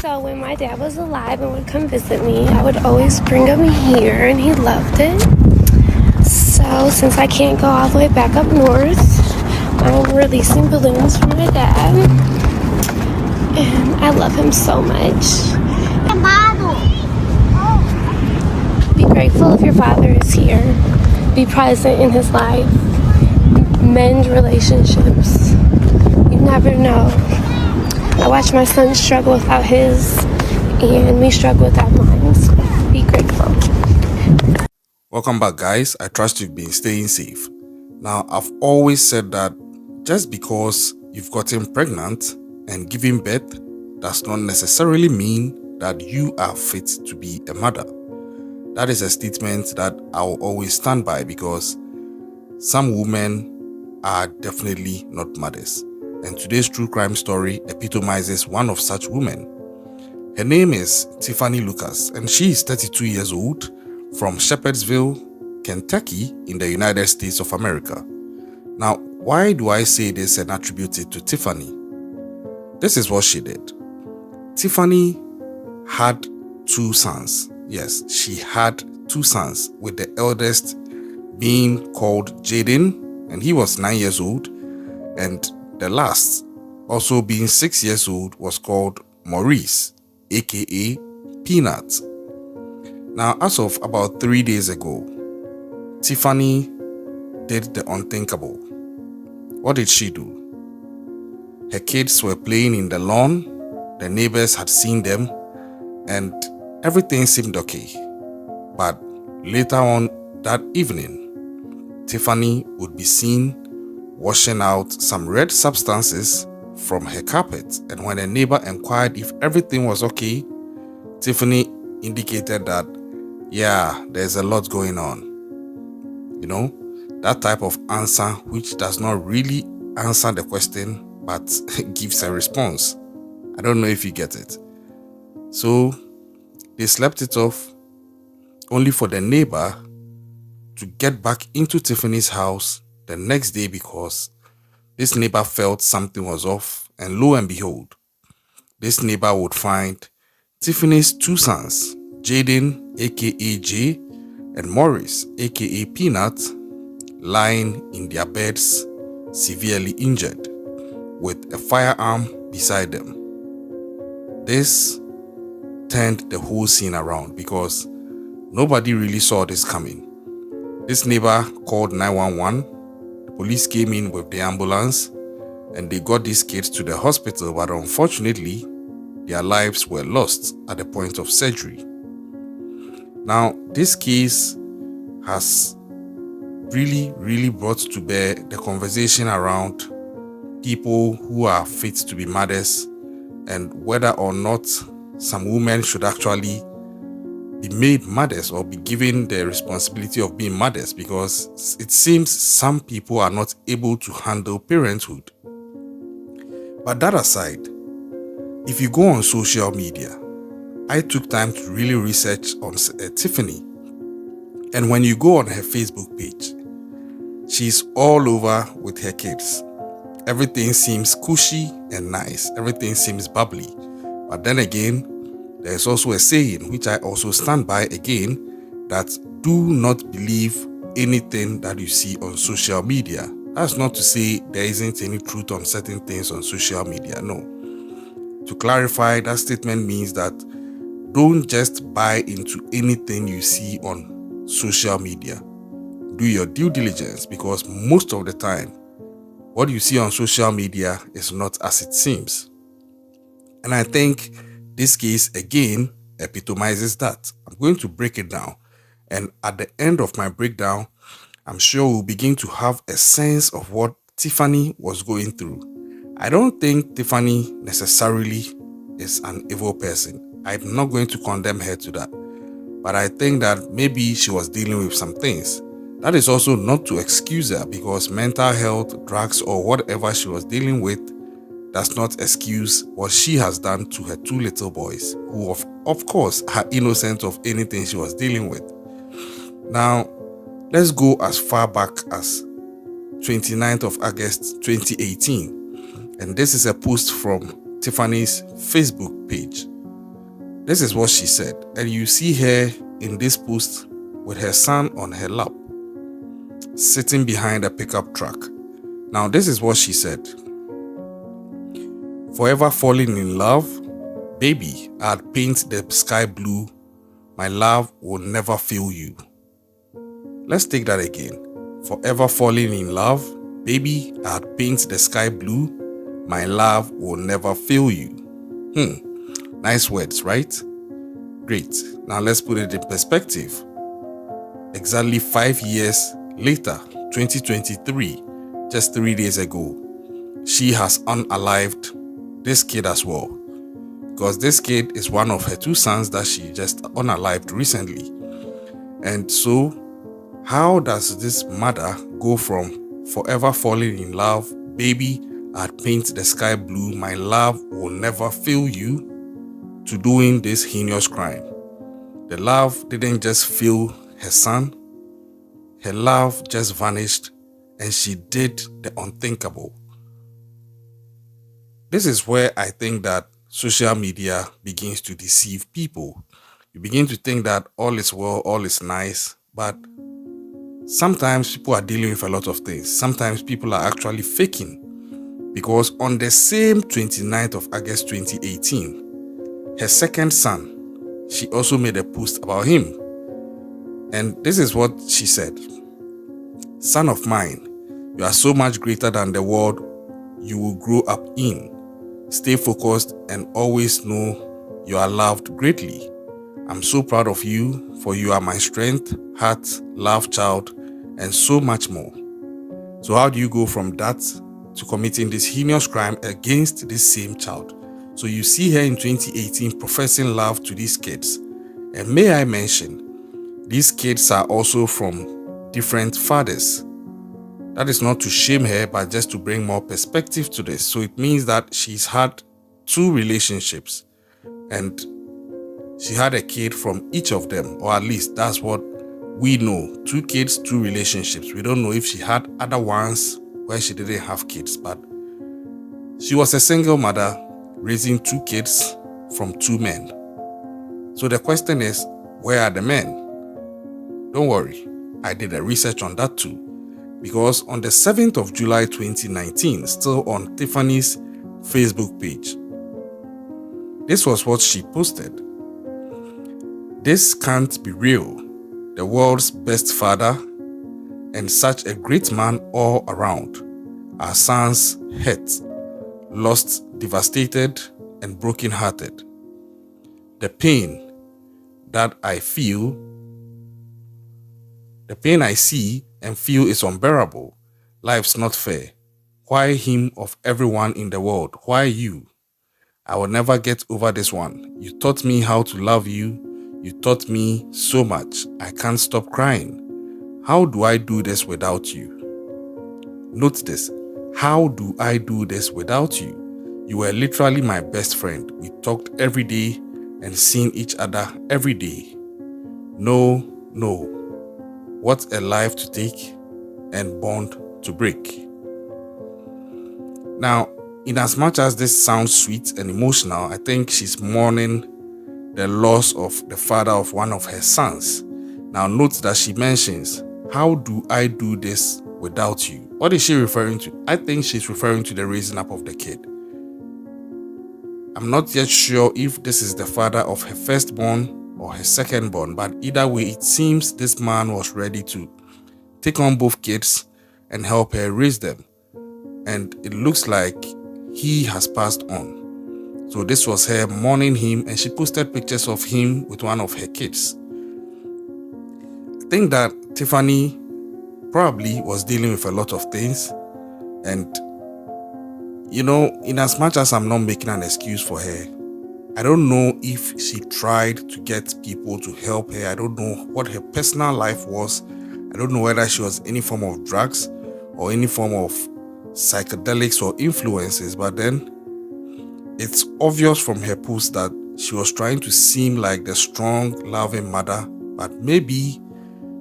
So when my dad was alive and would come visit me, I would always bring him here, and he loved it. So since I can't go all the way back up north, I'm releasing balloons for my dad. And I love him so much. Be grateful if your father is here. Be present in his life. Mend relationships. You never know. I watch my son struggle without his, and we struggle without mine. So be grateful. Welcome back, guys. I trust you've been staying safe. Now, I've always said that just because you've gotten pregnant and given birth does not necessarily mean that you are fit to be a mother. That is a statement that I will always stand by because some women are definitely not mothers. And today's true crime story epitomizes one of such women. Her name is Tiffanie Lucas, and she is 32 years old from Shepherdsville, Kentucky in the United States of America. Now, why do I say this and attribute it to Tiffanie? This is what she did. Tiffanie had two sons. Yes, she had two sons, with the eldest being called lled, and he was 9 years old, and the last, also being 6 years old, was called Maurice, aka Peanut. Now, as of about 3 days ago, Tiffanie did the unthinkable. What did she do? Her kids were playing in the lawn, the neighbors had seen them, and everything seemed okay. But later on that evening, Tiffanie would be seen washing out some red substances from her carpet, and when a neighbor inquired if everything was okay, Tiffanie indicated that, yeah, there's a lot going on. You know, that type of answer which does not really answer the question but gives a response. I don't know if you get it. So they slept it off, only for the neighbor to get back into Tiffany's house the next day because this neighbor felt something was off, and lo and behold, this neighbor would find Tiffany's two sons, Jaden, aka Jay, and Maurice, aka Peanut, lying in their beds, severely injured, with a firearm beside them. This turned the whole scene around because nobody really saw this coming. This neighbor called 911. The police came in with the ambulance and they got these kids to the hospital, but unfortunately, their lives were lost at the point of surgery. Now, this case has really brought to bear the conversation around people who are fit to be mothers and whether or not some women should actually be made mothers or be given the responsibility of being mothers, because it seems some people are not able to handle parenthood. But that aside, if you go on social media, I took time to really research on Tiffanie, and when you go on her Facebook page, she's all over with her kids. Everything seems cushy and nice. Everything seems bubbly. But then again, there's also a saying, which I also stand by again, that do not believe anything that you see on social media. That's not to say there isn't any truth on certain things on social media, no. To clarify, that statement means that don't just buy into anything you see on social media. Do your due diligence, because most of the time, what you see on social media is not as it seems. And I think this case again epitomizes that. I'm going to break it down, and at the end of my breakdown, I'm sure we'll begin to have a sense of what Tiffanie was going through. I don't think Tiffanie necessarily is an evil person. I'm not going to condemn her to that. But I think that maybe she was dealing with some things. That is also not to excuse her, because mental health, drugs, or whatever she was dealing with does not excuse what she has done to her two little boys, who of course are innocent of anything she was dealing with. Now, let's go as far back as 29th of August 2018. And this is a post from Tiffany's Facebook page. This is what she said, and you see her in this post with her son on her lap, sitting behind a pickup truck. Now, this is what she said. Forever falling in love, baby, I'd paint the sky blue. My love will never fail you. Let's take that again. Forever falling in love, baby, I'd paint the sky blue. My love will never fail you. Nice words, right? Great. Now let's put it in perspective. Exactly 5 years later, 2023, just 3 days ago, she has unalived this kid as well. Because this kid is one of her 2 sons that she just unalived recently. And so, how does this mother go from forever falling in love, baby, I'd paint the sky blue, my love will never fail you, to doing this heinous crime? The love didn't just fail her son, her love just vanished, and she did the unthinkable. This is where I think that social media begins to deceive people. You begin to think that all is well, all is nice, but sometimes people are dealing with a lot of things. Sometimes people are actually faking. Because on the same 29th of August 2018, her second son, she also made a post about him. And this is what she said. Son of mine, you are so much greater than the world you will grow up in. Stay focused and always know you are loved greatly. I'm so proud of you, for you are my strength, heart, love child, and so much more. So how do you go from that to committing this heinous crime against this same child? So you see her in 2018 professing love to these kids. And may I mention, these kids are also from different fathers. That is not to shame her, but just to bring more perspective to this. So it means that she's had 2 relationships and she had a kid from each of them, or at least that's what we know. 2 kids, 2 relationships. We don't know if she had other ones where she didn't have kids, but she was a single mother raising 2 kids from 2 men. So the question is, where are the men? Don't worry, I did a research on that too. Because on the 7th of July 2019, still on Tiffanies' Facebook page, this was what she posted. This can't be real. The world's best father and such a great man all around. Our sons hurt, lost, devastated, and broken-hearted. The pain that I feel, the pain I see and feel is unbearable. Life's not fair. Why him of everyone in the world? Why you? I will never get over this one. You taught me how to love you. You taught me so much. I can't stop crying. How do I do this without you? Note this. How do I do this without you? You were literally my best friend. We talked every day and seen each other every day. No. What a life to take and bond to break. Now, in as much as this sounds sweet and emotional, I think she's mourning the loss of the father of one of her sons. Now, note that she mentions, how do I do this without you? What is she referring to? I think she's referring to the raising up of the kid. I'm not yet sure if this is the father of her firstborn or her secondborn, but either way, it seems this man was ready to take on both kids and help her raise them. And it looks like he has passed on. So this was her mourning him, and she posted pictures of him with one of her kids. I think that Tiffanie probably was dealing with a lot of things, and in as much as I'm not making an excuse for her, I don't know if she tried to get people to help her. I don't know what her personal life was. I don't know whether she was any form of drugs or any form of psychedelics or influences, but then it's obvious from her post that she was trying to seem like the strong, loving mother, but maybe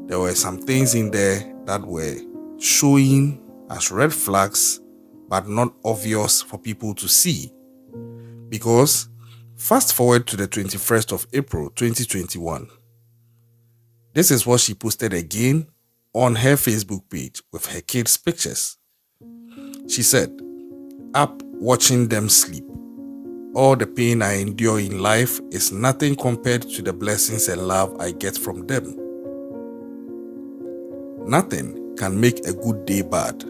there were some things in there that were showing as red flags, but not obvious for people to see. Because Fast forward to the 21st of April 2021. This is what she posted again on her Facebook page with her kids' pictures. She said, "Up watching them sleep. All the pain I endure in life is nothing compared to the blessings and love I get from them. Nothing can make a good day bad.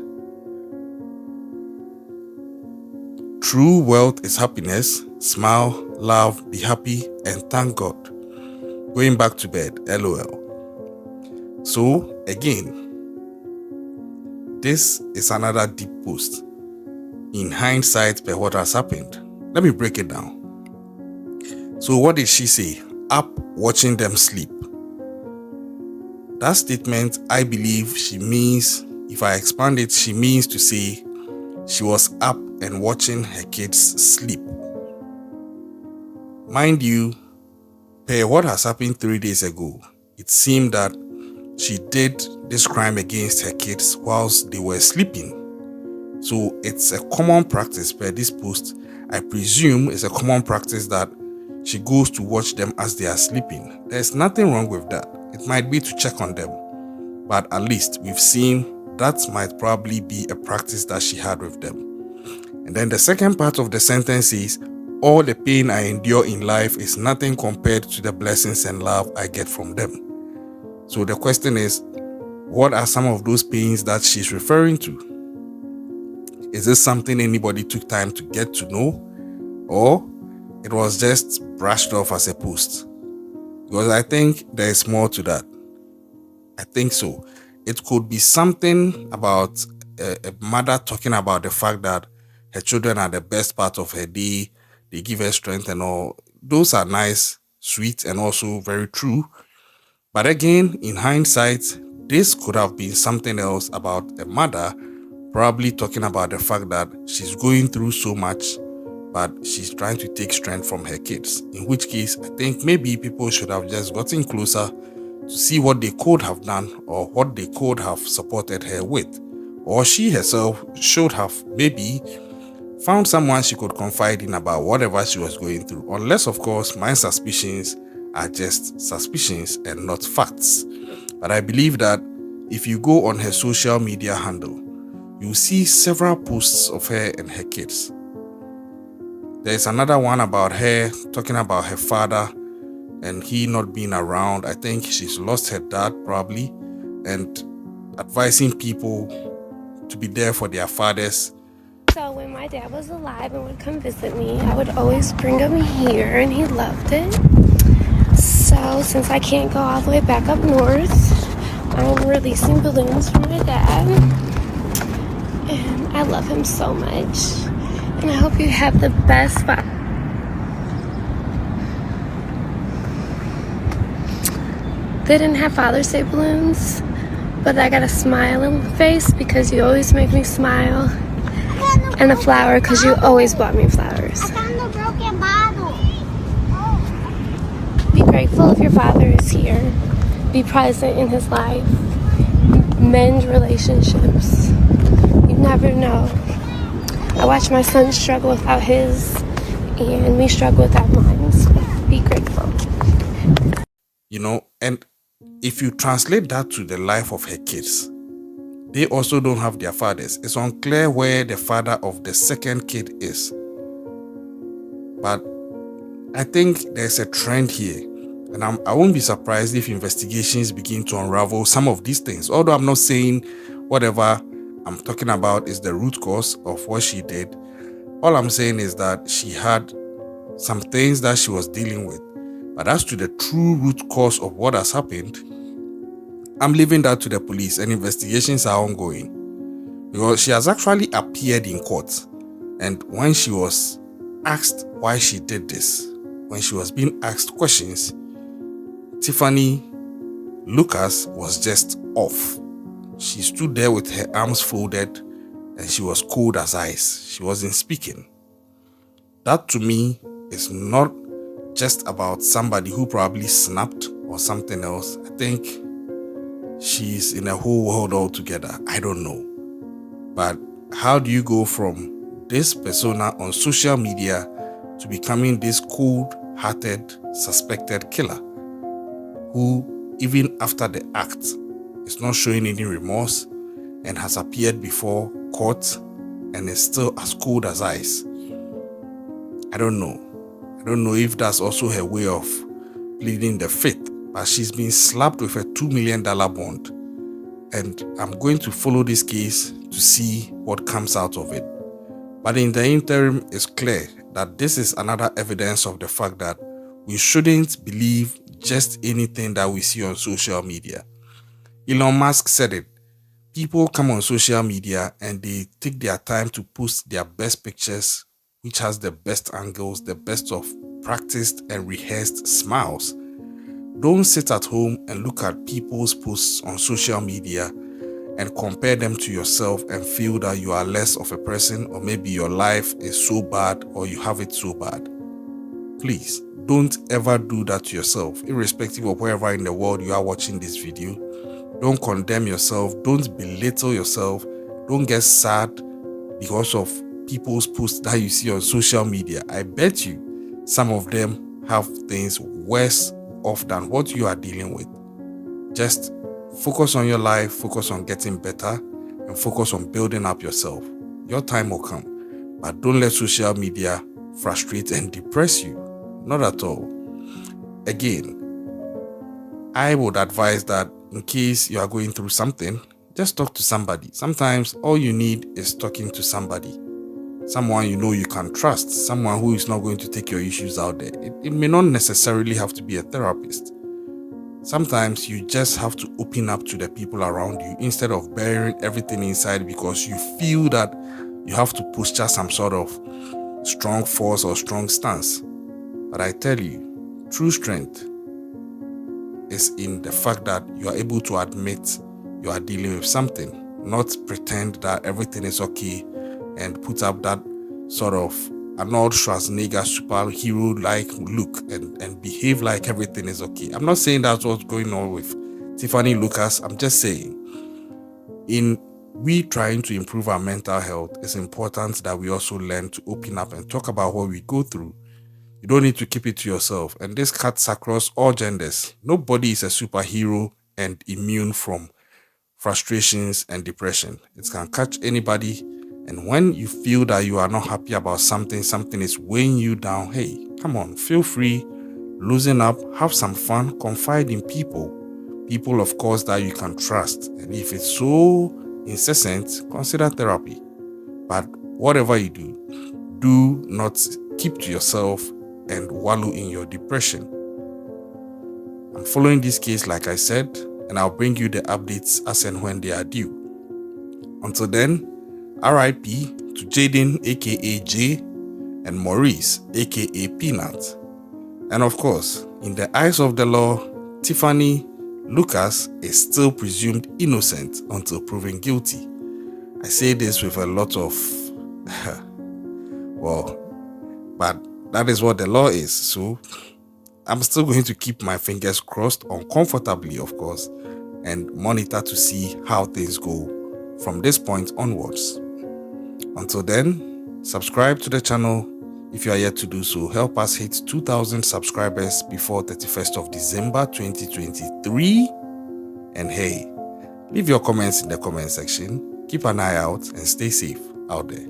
True wealth is happiness. Smile, laugh, be happy, and thank God. Going back to bed, LOL." So, again, this is another deep post. In hindsight, per what has happened. Let me break it down. So, what did she say? Up watching them sleep. That statement, I believe she means, if I expand it, she means to say she was up and watching her kids sleep. Mind you, per what has happened 3 days ago, it seemed that she did this crime against her kids whilst they were sleeping. So it's a common practice per this post. I presume it's a common practice that she goes to watch them as they are sleeping. There's nothing wrong with that. It might be to check on them, but at least we've seen that might probably be a practice that she had with them. And then the second part of the sentence is, "All the pain I endure in life is nothing compared to the blessings and love I get from them." So the question is, what are some of those pains that she's referring to? Is this something anybody took time to get to know, or it was just brushed off as a post? Because I think there is more to that. I think so. It could be something about a mother talking about the fact that her children are the best part of her day. They give her strength and all. Those are nice, sweet, and also very true. But again, in hindsight, this could have been something else about a mother probably talking about the fact that she's going through so much, but she's trying to take strength from her kids. In which case, I think maybe people should have just gotten closer to see what they could have done or what they could have supported her with. Or she herself should have maybe found someone she could confide in about whatever she was going through. Unless, of course, my suspicions are just suspicions and not facts. But I believe that if you go on her social media handle, you'll see several posts of her and her kids. There's another one about her talking about her father and he not being around. I think she's lost her dad probably, and advising people to be there for their fathers. So when my dad was alive and would come visit me, I would always bring him here, and he loved it. So since I can't go all the way back up north, I'm releasing balloons for my dad. And I love him so much. And I hope you have the best spot. They didn't have Father's Day balloons, but I got a smile on my face because you always make me smile. And a flower because you always bought me flowers. I found a broken bottle. Be grateful if your father is here. Be present in his life. Mend relationships. You never know. I watch my son struggle without his, and we struggle without mine. So be grateful. And if you translate that to the life of her kids, they also don't have their fathers. It's unclear where the father of the second kid is. But I think there's a trend here. And I won't be surprised if investigations begin to unravel some of these things. Although I'm not saying whatever I'm talking about is the root cause of what she did. All I'm saying is that she had some things that she was dealing with. But as to the true root cause of what has happened, I'm leaving that to the police, and investigations are ongoing. Because she has actually appeared in court. And when she was asked why she did this, when she was being asked questions, Tiffanie Lucas was just off. She stood there with her arms folded and she was cold as ice. She wasn't speaking. That to me is not just about somebody who probably snapped or something else. I think she's in a whole world altogether. I don't know. But how do you go from this persona on social media to becoming this cold-hearted suspected killer who, even after the act, is not showing any remorse and has appeared before court and is still as cold as ice. I don't know. I don't know if that's also her way of pleading the fifth, but she's been slapped with a $2 million bond. And I'm going to follow this case to see what comes out of it. But in the interim, it's clear that this is another evidence of the fact that we shouldn't believe just anything that we see on social media. Elon Musk said it. People come on social media and they take their time to post their best pictures, which has the best angles, the best of practiced and rehearsed smiles. Don't sit at home and look at people's posts on social media and compare them to yourself and feel that you are less of a person, or maybe your life is so bad or you have it so bad. Please, don't ever do that to yourself, irrespective of wherever in the world you are watching this video. Don't condemn yourself. Don't belittle yourself. Don't get sad because of people's posts that you see on social media. I bet you some of them have things worse off than what you are dealing with. Just focus on your life, focus on getting better, and focus on building up yourself. Your time will come, but don't let social media frustrate and depress you. Not at all. Again, I would advise that in case you are going through something, just talk to somebody. Sometimes all you need is talking to somebody. Someone you know you can trust, someone who is not going to take your issues out there. It may not necessarily have to be a therapist. Sometimes you just have to open up to the people around you instead of burying everything inside because you feel that you have to posture some sort of strong force or strong stance. But I tell you, true strength is in the fact that you are able to admit you are dealing with something, not pretend that everything is okay and put up that sort of Arnold Schwarzenegger superhero-like look and behave like everything is okay. I'm not saying that's what's going on with Tiffanie Lucas. I'm just saying, in we trying to improve our mental health, it's important that we also learn to open up and talk about what we go through. You don't need to keep it to yourself. And this cuts across all genders. Nobody is a superhero and immune from frustrations and depression. It can catch anybody. And when you feel that you are not happy about something is weighing you down, hey, come on, feel free, loosen up, have some fun, confide in people. People, of course, that you can trust. And if it's so incessant, consider therapy. But whatever you do not keep to yourself and wallow in your depression. I'm following this case, like I said, and I'll bring you the updates as and when they are due. Until then, RIP to Jaden aka J and Maurice aka Peanut. And of course, in the eyes of the law, Tiffanie Lucas is still presumed innocent until proven guilty. I say this with a lot of well, but that is what the law is. So I'm still going to keep my fingers crossed, uncomfortably of course, and monitor to see how things go from this point onwards. Until then, subscribe to the channel if you are yet to do so. Help us hit 2,000 subscribers before 31st of December 2023. And hey, leave your comments in the comment section. Keep an eye out and stay safe out there.